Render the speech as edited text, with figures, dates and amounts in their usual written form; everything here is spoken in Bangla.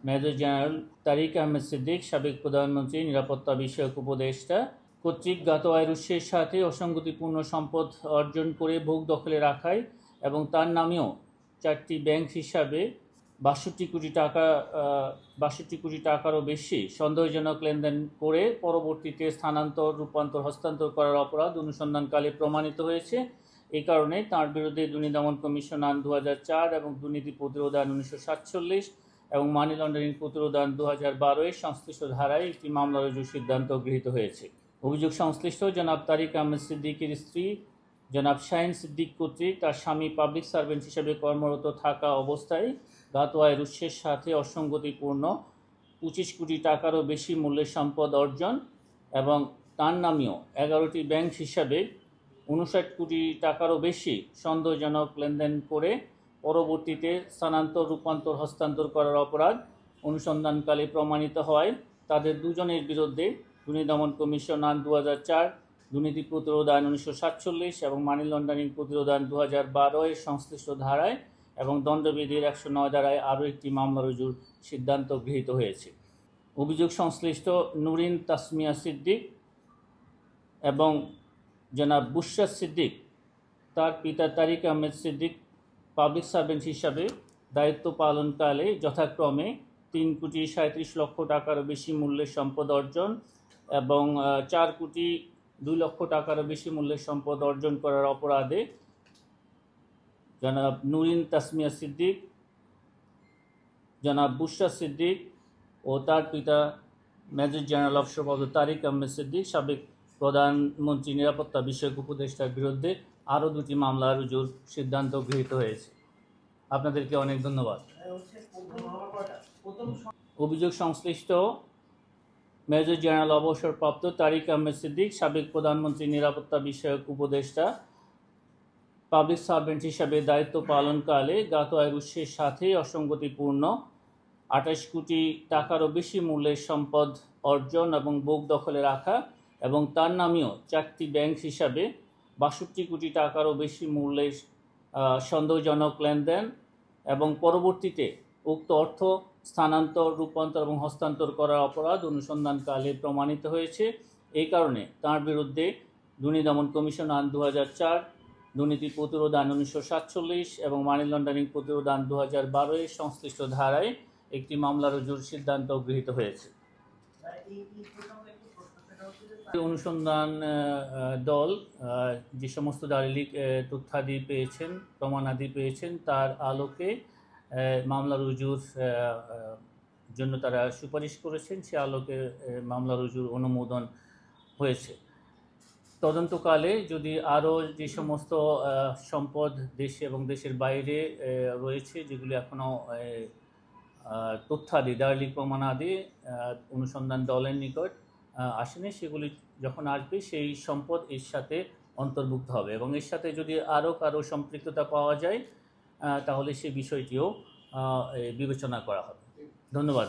মেজর জেনারেল তারিক আহমেদ সিদ্দিক, সাবেক প্রধানমন্ত্রী, নিরাপত্তা বিষয়ক উপদেষ্টা কর্তৃক জ্ঞাত আয়ের উৎসের সাথে অসঙ্গতিপূর্ণ সম্পদ অর্জন করে ভোগ দখলে রাখায় এবং তার নামেও 4টি ব্যাংক হিসাবে 62 কোটি টাকারও বেশি সন্দেহজনক লেনদেন করে পরবর্তীতে রূপান্তর হস্তান্তর করার অপরাধ অনুসন্ধানকালে প্রমাণিত হয়েছে। এই কারণে তাঁর বিরুদ্ধে দুর্নীতি দমন কমিশন আইন 2004 এবং দুর্নীতি প্রতিরোধ আইন 1947 এবং মানি লন্ডারিং প্রতিরোধ আইন 2012 এর সংশ্লিষ্ট ধারায় একটি মামলা রুজুর সিদ্ধান্ত গৃহীত হয়েছে। অভিযোগ সংশ্লিষ্ট জনাব তারিক আহমেদ সিদ্দিকের স্ত্রী জনাব শাহিন সিদ্দিক কর্তৃক তার স্বামী পাবলিক সার্ভেন্ট হিসেবে কর্মরত থাকা অবস্থায় জ্ঞাত আয়ের উৎসের সাথে অসঙ্গতিপূর্ণ 25 কোটি টাকারও বেশি মূল্যের সম্পদ অর্জন এবং তার নামেও 11টি ব্যাংক হিসাবে 59 কোটি টাকারও বেশি সন্দেহজনক লেনদেন করে পরবর্তীতে রূপান্তর হস্তান্তর করার অপরাধ অনুসন্ধানকালে প্রমাণিত হয় তাদের দুজনের বিরুদ্ধে দুর্নীতি দমন কমিশন আইন 2004, দুর্নীতি প্রতিরোধ আইন 1947 এবং মানি লন্ডারিং প্রতিরোধ আইন 2012 এর সংশ্লিষ্ট ধারায় এবং দণ্ডবিধির 109 ধারায় আরও একটি মামলা রুজুর সিদ্ধান্ত গৃহীত হয়েছে। অভিযোগ সংশ্লিষ্ট নুরিন তাসমিয়া সিদ্দিক এবং জনাব বুশরা সিদ্দিক তার পিতা তারিক আহমেদ সিদ্দিক পাবলিক সার্ভেন্ট হিসাবে দায়িত্ব পালনকালে যথাক্রমে 3 কোটি 37 লক্ষ টাকারও বেশি মূল্যের সম্পদ অর্জন এবং 4 কোটি 2 লক্ষ টাকারও বেশি মূল্যের সম্পদ অর্জন করার অপরাধে জনাব নুরিন তাসমিয়া সিদ্দিক, জনাব বুশরা সিদ্দিক ও তার পিতা মেজর জেনারেল অবসরপ্রাপ্ত তারিক আহমেদ সিদ্দিক, সাবেক প্রধানমন্ত্রী, নিরাপত্তা বিষয়ক উপদেষ্টার বিরুদ্ধে আরও 2টি মামলা রুজুর সিদ্ধান্ত গৃহীত হয়েছে। আপনাদেরকে অনেক ধন্যবাদ। অভিযোগ সংশ্লিষ্ট মেজর জেনারেল অবসরপ্রাপ্ত তারিক আহমেদ সিদ্দিক, সাবেক প্রধানমন্ত্রী, নিরাপত্তা বিষয়ক উপদেষ্টা, পাবলিক সার্ভেন্ট হিসাবে দায়িত্ব পালনকালে জ্ঞাত আয়ের উৎসের সাথে অসঙ্গতিপূর্ণ 28 কোটি টাকারও বেশি মূল্যের সম্পদ অর্জন এবং ভোগ দখলে রাখা এবং তার নামেও 4টি ব্যাংক হিসাবে 62 কোটি টাকারও বেশি মূল্যের সন্দেহজনক লেনদেন এবং পরবর্তীতে উক্ত অর্থ রূপান্তর এবং হস্তান্তর করার অপরাধ অনুসন্ধানকালে প্রমাণিত হয়েছে। এই কারণে তার বিরুদ্ধে দুর্নীতি দমন কমিশন আইন 2004, দুর্নীতি প্রতিরোধ আইন 1947 এবং মানি লন্ডারিং প্রতিরোধ আইন 2012 এর সংশ্লিষ্ট ধারায় একটি মামলা রুজুর সিদ্ধান্ত গৃহীত হয়েছে। অনুসন্ধান দল যে সমস্ত দালিলিক তথ্যাদি পেয়েছেন, প্রমাণাদি পেয়েছেন, তার আলোকে মামলা রুজুর জন্য তারা সুপারিশ করেছেন। সে আলোকে মামলা রুজুর অনুমোদন হয়েছে। তদন্তকালে যদি আরও যে সমস্ত সম্পদ দেশে এবং দেশের বাইরে রয়েছে, যেগুলি এখনও তথ্যাদি দালিলিক প্রমাণাদি অনুসন্ধান দলের নিকট আসেনি, সেগুলি যখন আসবে সেই সম্পদ এর সাথে অন্তর্ভুক্ত হবে এবং এর সাথে যদি আরও কারো সম্পৃক্ততা পাওয়া যায় তাহলে সে বিষয়টিও বিবেচনা করা হবে। ধন্যবাদ।